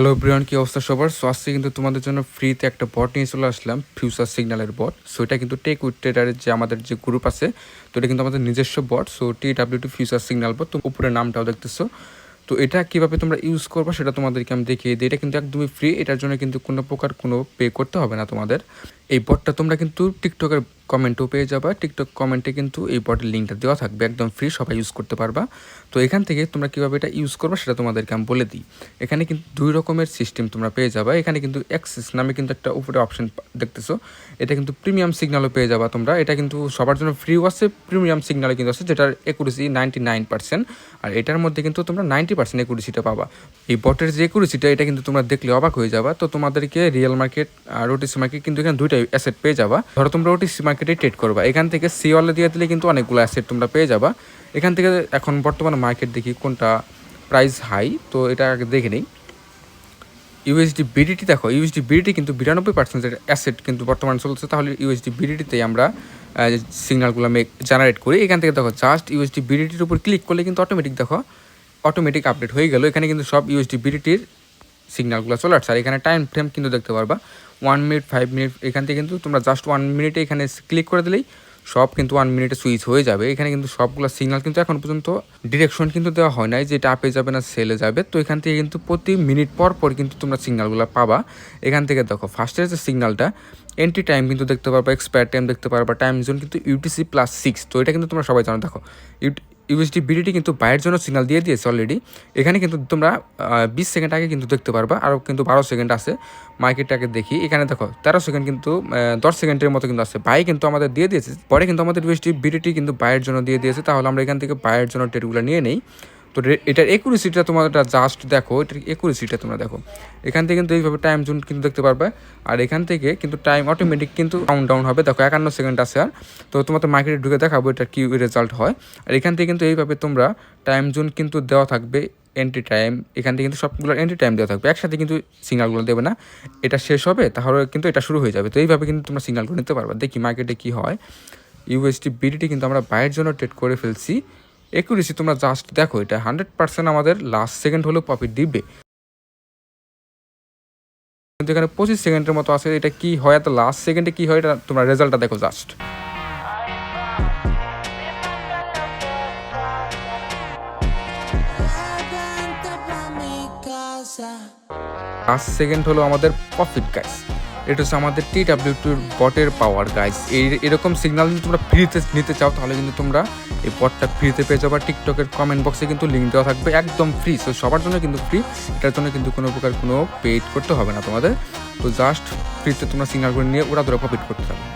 Hello everyone, কি অবস্থা সবার? সো আজকে কিন্তু তোমাদের জন্য ফ্রিতে একটা বট নিয়ে চলে আসলাম, ফিউচার সিগন্যালের বট। সো এটা কিন্তু টেক উইথ ট্রেডারের যে আমাদের যে গ্রুপ আছে, তো এটা কিন্তু আমাদের নিজস্ব বট। সো TW2 ফিউচার সিগন্যাল বট, তো উপরে নামটাও দেখতেছো। তো এটা কীভাবে তোমরা ইউজ করবো সেটা তোমাদেরকে আমি দেখিয়ে দিই। এটা কিন্তু একদমই ফ্রি, এটার জন্য কিন্তু কোনো প্রকার কোনো পে করতে হবে না তোমাদের। এই বটটা তোমরা কিন্তু টিকটকের কমেন্টও পেয়ে যাবা। টিকটক কমেন্টে কিন্তু এই বটের লিঙ্কটা দেওয়া থাকবে, একদম ফ্রি, সবাই ইউজ করতে পারবা। তো এখান থেকে তোমরা কীভাবে এটা ইউজ করবে সেটা তোমাদেরকে আমি বলে দিই। এখানে কিন্তু দুই রকমের সিস্টেম তোমরা পেয়ে যাবা। এখানে কিন্তু অ্যাক্সেস নামে কিন্তু একটা উপরে অপশন দেখতেছো, এটা কিন্তু প্রিমিয়াম সিগন্যালও পেয়ে যাবা তোমরা। এটা কিন্তু সবার জন্য ফ্রিও আছে, প্রিমিয়াম সিগন্যালও কিন্তু আছে, যেটার একুরেসি 99%। আর এটার মধ্যে কিন্তু তোমরা 90% একুরেসিটা পাবা। এই বটের যে একুরেসিটা, এটা কিন্তু তোমরা দেখলে অবাক হয়ে যাবা। তো তোমাদেরকে রিয়েল মার্কেট আর ওটিসি মার্কেট কিন্তু এখানে দুইটাই অ্যাসেট পেয়ে যাবা। ধরো তোমরা ওটিসি মার্কেটে ট্রেড করবা, এখান থেকে সিওয়ালে দিয়ে দিলে কিন্তু অনেকগুলো অ্যাসেট তোমরা পেয়ে যাবা। এখান থেকে এখন বর্তমানে মার্কেট দেখি কোনটা প্রাইস হাই, তো এটা আগে দেখে নিই। ইউএসডি বিডিটি দেখো, ইউএসডি বিডিটি কিন্তু 92% অ্যাসেট কিন্তু বর্তমানে চলছে। তাহলে ইউএসডি বিডিটিতেই আমরা সিগন্যালগুলো জেনারেট করি। এখান থেকে দেখো জাস্ট ইউএসডি বিডিটির উপর ক্লিক করলে কিন্তু অটোমেটিক আপডেট হয়ে গেল। এখানে কিন্তু সব ইউএসডি বিডিটির সিগন্যালগুলো চলে আসছে। আর এখানে টাইম ফ্রেম কিন্তু দেখতে পারবা 1 মিনিট, 5 মিনিট। এখান থেকে কিন্তু তোমরা জাস্ট 1 মিনিটে এখানে ক্লিক করে দিলেই সব কিন্তু 1 মিনিটে সুইচ হয়ে যাবে। এখানে কিন্তু সবগুলো সিগন্যাল কিন্তু এখন পর্যন্ত ডিরেকশন কিন্তু দেওয়া হয় নাই যে এটা আপে যাবে না সেলে যাবে। তো এখান থেকে কিন্তু প্রতি মিনিট পর পর কিন্তু তোমরা সিগন্যালগুলো পাবা। এখান থেকে দেখো ফার্স্টের যে সিগন্যালটা, এন্ট্রি টাইম কিন্তু দেখতে পারবা, এক্সপায়ার টাইম দেখতে পারবা, টাইম জোন কিন্তু UTC+6। তো এটা কিন্তু তোমরা সবাই জানো। দেখো ইউএসডি বিডিটি কিন্তু বাইয়ের জন্য সিগন্যাল দিয়ে দিয়েছে অলরেডি। এখানে কিন্তু তোমরা 20 সেকেন্ড আগে কিন্তু দেখতে পারবা, আরও কিন্তু 12 সেকেন্ড আছে। মার্কেটটাকে দেখি, এখানে দেখো 13 সেকেন্ড কিন্তু 10 সেকেন্ডের মতো কিন্তু আছে। বাই কিন্তু আমাদের দিয়ে দিয়েছে, পরে কিন্তু আমাদের ইউএসডি বিডিটি কিন্তু বাইয়ের জন্য দিয়ে দিয়েছে। তাহলে আমরা এখান থেকে বাইয়ের জন্য ট্রেডগুলো নিয়ে নেই। তো এটার একুরেসিটা তোমাদের জাস্ট দেখো, এটার একুরেসিটা তোমরা দেখো। এখান থেকে কিন্তু এইভাবে টাইম জোন কিন্তু দেখতে পারবে। আর এখান থেকে কিন্তু টাইম অটোমেটিক কিন্তু ডাউন হবে। দেখো 51 সেকেন্ড আছে। আর তো তোমাদের মার্কেটে ঢুকে দেখাবো এটা কি রেজাল্ট হয়। আর এখান থেকে কিন্তু এইভাবে তোমরা টাইম জোন কিন্তু দেওয়া থাকবে, এন্ট্রি টাইম। এখান থেকে কিন্তু সবগুলো এন্ট্রি টাইম দেওয়া থাকবে, একসাথে কিন্তু সিগন্যালগুলো দেবে না। এটা শেষ হবে তাহলে কিন্তু এটা শুরু হয়ে যাবে। তো এইভাবে কিন্তু তোমরা সিগন্যালগুলো নিতে পারবে। দেখি মার্কেটে কী হয়। ইউএসডি বিডিটি কিন্তু আমরা বাইয়ের জন্য ট্রেড করে ফেলছি। একুরেসি তোমরা জাস্ট দেখো, এটা 100% আমাদের লাস্ট সেকেন্ড হলেও প্রফিট দিবে। কিন্তু এখানে 25 সেকেন্ডের মতো আছে। এটা কি হয়, এত লাস্ট সেকেন্ডে কি হয়, এটা তোমরা রেজাল্টটা দেখো জাস্ট। 5 সেকেন্ড হলো আমাদের প্রফিট গাইস। এটা হচ্ছে আমাদের TW2 বটের পাওয়ার গাইস। এরকম সিগন্যাল যদি তোমরা ফ্রিতে নিতে চাও তাহলে কিন্তু তোমরা এই বটটা ফ্রিতে পেয়ে যাবে। টিকটকের কমেন্ট বক্সে কিন্তু লিঙ্ক দেওয়া থাকবে, একদম ফ্রি। সো সবার জন্য কিন্তু ফ্রি, এটার জন্য কিন্তু কোনো প্রকার কোনো পেড করতে হবে না তোমাদের। তো জাস্ট ফ্রিতে তোমরা সিগন্যালগুলো নিয়ে ওরা ধরে প্রফিট করতে থাকবে।